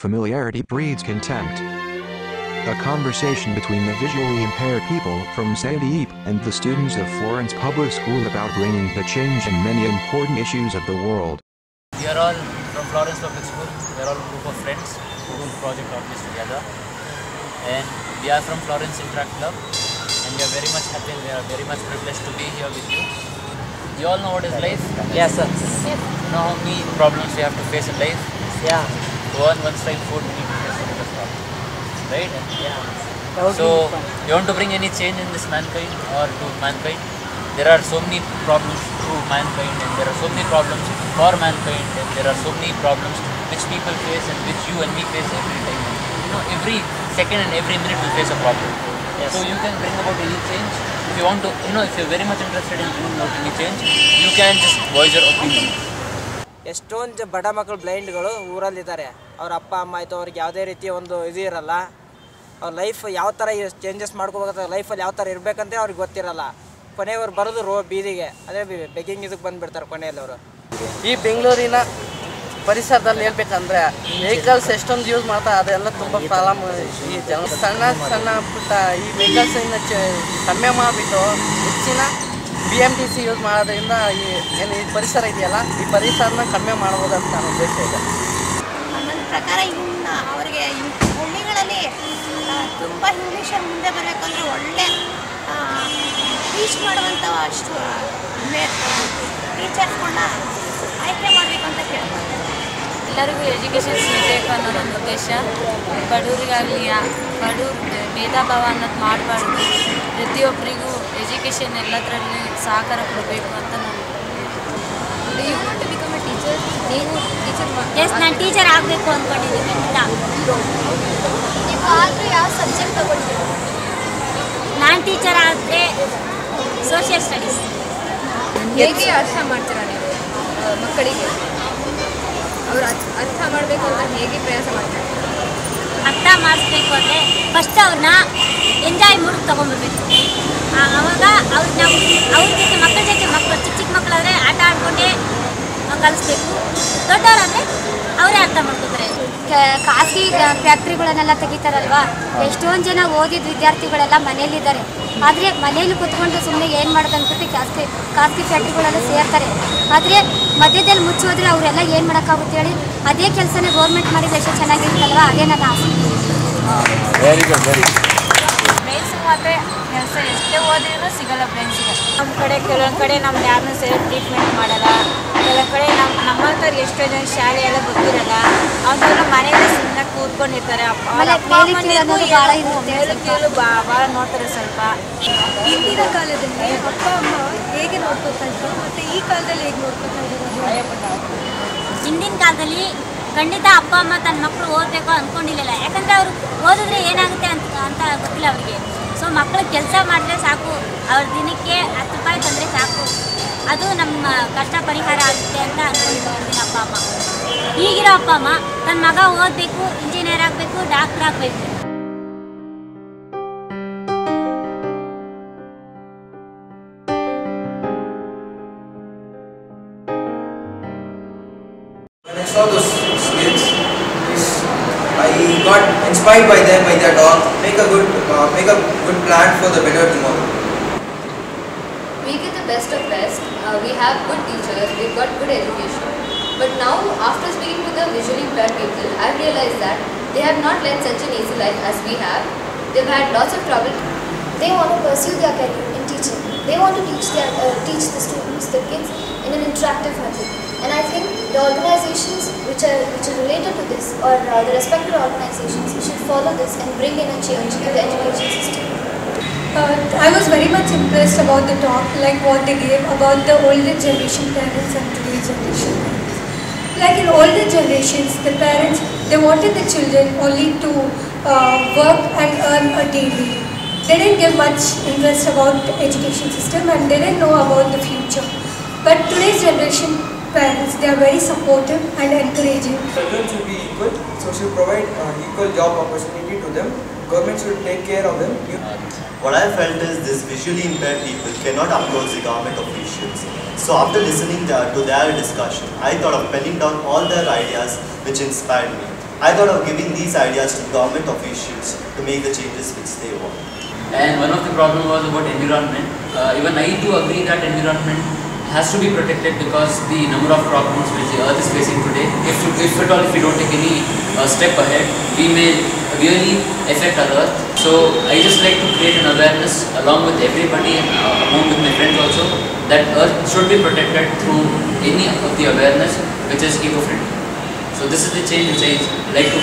Familiarity breeds contempt. A conversation between the visually impaired people from Saint-Deep and the students of Florence Public School about bringing the change in many important issues of the world. We are all from Florence Public School. We are all a group of friends who do the project office together. And we are from Florence Interact Club. And we are very much happy and we are very much privileged to be here with you. You all know what is life? Yes, sir. You know how many problems we have to face in life? Yeah. To earn one time food, we need to face so many problems. Right? Yeah. So, you want to bring any change in this mankind or to mankind? There are so many problems to mankind and there are so many problems for mankind and there are so many problems which people face and which you and me face every time. You know, every second and every minute we face a problem. Yes. So you can bring about any change. If you want to, if you're very much interested in bringing about any change, you can just voice your opinion. ಎಷ್ಟೊಂದು ಬಡ ಮಕ್ಕಳು ಬ್ಲೈಂಡ್ಗಳು ಊರಲ್ಲಿದ್ದಾರೆ. ಅವ್ರ ಅಪ್ಪ ಅಮ್ಮ ಆಯಿತು, ಅವ್ರಿಗೆ ಯಾವುದೇ ರೀತಿಯ ಒಂದು ಇದು ಇರಲ್ಲ. ಅವ್ರ ಲೈಫ್ ಯಾವ ಥರ ಚೇಂಜಸ್ ಮಾಡ್ಕೋಬೇಕಾದ್ರೆ ಲೈಫಲ್ಲಿ ಯಾವ ಥರ ಇರಬೇಕಂತ ಅವ್ರಿಗೆ ಗೊತ್ತಿರಲ್ಲ. ಕೊನೆಯವ್ರು ಬರೋದು ಬೀದಿಗೆ, ಅದೇ ಬೆಗ್ಗಿಂಗ್ ಇದಕ್ಕೆ ಬಂದುಬಿಡ್ತಾರೆ ಕೊನೆಯಲ್ಲಿ ಅವರು. ಈ ಬೆಂಗಳೂರಿನ ಪರಿಸರದಲ್ಲಿ ಹೇಳ್ಬೇಕಂದ್ರೆ ವೆಹಿಕಲ್ಸ್ ಎಷ್ಟೊಂದು ಯೂಸ್ ಮಾಡ್ತಾರೆ, ಅದೆಲ್ಲ ತುಂಬ ಪ್ರಾಬ್ಲಮ್. ಈ ಸಣ್ಣ ಸಣ್ಣ ಪುಟ್ಟ ಈ ವೆಹಿಕಲ್ಸನ್ನು ಕಡಿಮೆ ಮಾಡಿಬಿಟ್ಟು ಹೆಚ್ಚಿನ BMTC ಯೂಸ್ ಮಾಡೋದ್ರಿಂದ ಈ ಪರಿಸರ ಇದೆಯಲ್ಲ, ಈ ಪರಿಸರನ ಕಡಿಮೆ ಮಾಡ್ಬೋದು ಅಂತ ನನ್ನ ಉದ್ದೇಶ ಇದೆ. ನನ್ನ ಪ್ರಕಾರ ಇನ್ನು ಅವರಿಗೆ ಭೂಮಿಗಳಲ್ಲಿ ತುಂಬ ಇಂಗ್ಲೀಷಲ್ಲಿ ಮುಂದೆ ಬರಬೇಕಂದ್ರೆ ಒಳ್ಳೆ ಟೀಚ್ ಮಾಡುವಂಥ ಅಷ್ಟು ಟೀಚರ್ಸ್ಗಳನ್ನ ಆಯ್ಕೆ ಮಾಡಬೇಕು ಅಂತ ಕೇಳ್ತಾರೆ. ಎಲ್ಲರಿಗೂ ಎಜುಕೇಷನ್ ಸಿಗಬೇಕು ಅನ್ನೋದು ಒಂದು ಉದ್ದೇಶ. ಬಡವರಿಗಾಗಲಿ ಬಡವ್ರ ಭೇದ ಭಾವ ಅನ್ನೋದು ಮಾಡಬಾರ್ದು. ಪ್ರತಿಯೊಬ್ಬರಿಗೂ ಎಜುಕೇಷನ್ ಎಲ್ಲದರಲ್ಲಿ ಸಹಕಾರ ಕೊಡಬೇಕು ಅಂತ ನಾನು. ಎಸ್, ನಾನು ಟೀಚರ್ ಆಗಬೇಕು ಅಂದ್ಕೊಂಡಿದ್ದೀನಿ. ನೀವು ಆದರೂ ಯಾವ ಸಬ್ಜೆಕ್ಟ್ ತಗೊಳ್ತೀವಿ? ನಾನು ಟೀಚರ್ ಆದರೆ ಸೋಷಿಯಲ್ ಸ್ಟಡೀಸ್. ಹೇಗೆ ಅರ್ಥ ಮಾಡ್ತೀರಾ ನೀವು ಮಕ್ಕಳಿಗೆ? ಅವರು ಅರ್ಥ ಮಾಡಬೇಕು ಅಂತ ಹೇಗೆ ಪ್ರಯಾಸ ಮಾಡ್ತಾರೆ? ಅರ್ಥ ಮಾಡಿಸ್ಬೇಕು ಅಂದರೆ ಫಸ್ಟ್ ಅವ್ರನ್ನ ಎಂಜಾಯ್ ಮೂಡ್ ತೊಗೊಂಡ್ಬರ್ಬೇಕು. ಆವಾಗ ಅವ್ರನ್ನ ಅವ್ರ ಜೊತೆ ಮಕ್ಕಳ ಜೊತೆ ಮಕ್ಕಳು ಚಿಕ್ಕ ಮಕ್ಕಳಾದರೆ ಆಟ ಆಡ್ಕೊಂಡೇ ಕಲಿಸ್ಬೇಕು. ದೊಡ್ಡವರಾದರೆ ಅವರೇ ಅರ್ಥ ಮಾಡ್ಕೊತಾರೆ. ಖಾಸಗಿ ಫ್ಯಾಕ್ಟ್ರಿಗಳನ್ನೆಲ್ಲ ತೆಗಿತಾರಲ್ವ, ಎಷ್ಟೊಂದು ಜನ ಓದಿದ ವಿದ್ಯಾರ್ಥಿಗಳೆಲ್ಲ ಮನೇಲಿದ್ದಾರೆ. ಆದರೆ ಮನೇಲಿ ಕೂತ್ಕೊಂಡು ಸುಮ್ಮನೆ ಏನು ಮಾಡೋದು ಅಂದ್ಬಿಟ್ಟು ಖಾಸಗಿ ಫ್ಯಾಕ್ಟ್ರಿಗಳೆಲ್ಲ ಸೇರ್ತಾರೆ. ಆದರೆ ಮಧ್ಯದಲ್ಲಿ ಮುಚ್ಚೋದ್ರೆ ಅವರೆಲ್ಲ ಏನು ಮಾಡೋಕ್ಕಾಗುತ್ತೆ ಹೇಳಿ? ಅದೇ ಕೆಲಸನೇ ಗೌರ್ಮೆಂಟ್ ಮಾಡಿದ್ರೆ ಎಷ್ಟು ಚೆನ್ನಾಗಿರುತ್ತಲ್ವ, ಅದೇ ನನ್ನ ಆಸೆ. ಬ್ರೈನ್ಸ್ ಮಾತ್ರ ಕೆಲಸ ಎಷ್ಟೇ ಓದಿದ್ರು ಸಿಗಲ್ಲ ಬ್ರೈನ್ಸಿಗೆ. ನಮ್ಮ ಕಡೆ ಕೆಲವೊಂದು ಕಡೆ ನಮ್ದು ಯಾರನ್ನೂ ಸರಿ ಟ್ರೀಟ್ಮೆಂಟ್ ಮಾಡಲ್ಲ. ಕೆಲವೊಂದು ಕಡೆ ನಮ್ಮಂಥವ್ರು ಎಷ್ಟೋ ಜನ ಶಾಲೆ ಎಲ್ಲ ಗೊತ್ತಿರಲ್ಲ. ಅವರೆಲ್ಲ ಮನೆಯಲ್ಲೇ ಸುಮ್ಮನೆ ಕೂತ್ಕೊಂಡಿರ್ತಾರೆ. ಕೇಳು ಭಾಳ ನೋಡ್ತಾರೆ ಸ್ವಲ್ಪ. ಹಿಂದಿನ ಕಾಲದಲ್ಲಿ ಅಪ್ಪ ಅಮ್ಮ ಹೇಗೆ ನೋಡ್ಕೊತಾ ಇದ್ರು ಮತ್ತು ಈ ಕಾಲದಲ್ಲಿ ಹೇಗೆ ನೋಡ್ಕೊತಾ ಇದ್ದಾರೆ? ಹಿಂದಿನ ಕಾಲದಲ್ಲಿ ಖಂಡಿತ ಅಪ್ಪ ಅಮ್ಮ ತನ್ನ ಮಕ್ಕಳು ಓದಬೇಕು ಅಂದ್ಕೊಂಡಿರಲಿಲ್ಲ. ಯಾಕಂದರೆ ಅವರು ಓದಿದ್ರೆ ಏನಾಗುತ್ತೆ ಅಂತ ಗೊತ್ತಿಲ್ಲ ಅವರಿಗೆ. ಸೊ ಮಕ್ಕಳು ಕೆಲಸ ಮಾಡಿದ್ರೆ ಸಾಕು, ಅವ್ರ ದಿನಕ್ಕೆ 10 ರೂಪಾಯಿ ತಂದರೆ ಸಾಕು, ಅದು ನಮ್ಮ ಕಷ್ಟ ಪರಿಹಾರ ಆಗುತ್ತೆ ಅಂತ ಅಂದ್ಕೊಂಡಿದ್ರು ಹಿಂದಿನ ಅಪ್ಪ ಅಮ್ಮ. ಈಗಿರೋ ಅಪ್ಪ ಅಮ್ಮ ತನ್ನ ಮಗ ಓದಬೇಕು, ಇಂಜಿನಿಯರ್ ಆಗಬೇಕು, ಡಾಕ್ಟರ್ ಆಗಬೇಕು. When I saw those kids, I got inspired by them, by their talk. Make a good plan for the better tomorrow. We get the best of best. We have good teachers. We've got good education. But now, after speaking to the visually impaired people, I've realized that they have not led such an easy life as we have. They've had lots of trouble. They want to pursue their career in teaching. They want to teach the students, the kids, in an interactive method. And I think the organizations which are related to this, or the respective organizations, should follow this and bring in a change in the education system. I was very much impressed about the talk, like what they gave about the older generation parents and today's generation parents. Like in older generations, the parents, they wanted the children only to work and earn a daily. They didn't give much interest about the education system and they didn't know about the future. But today's generation parents, they are very supportive and encouraging. Children should be equal, so should provide equal job opportunity to them. Government should take care of them. What I felt is this visually impaired people cannot approach the government officials. So after listening to their discussion, I thought of penning down all their ideas which inspired me. I thought of giving these ideas to government officials to make the changes which they want. And one of the problems was about environment. Even I do agree that environment has to be protected because the number of problems which the earth is facing today, if at all if we don't take any step ahead, we may really affect our earth. So I just like to create an awareness along with everybody and along with my friends also that earth should be protected through any of the awareness which is eco-friendly. So this is the change which I like to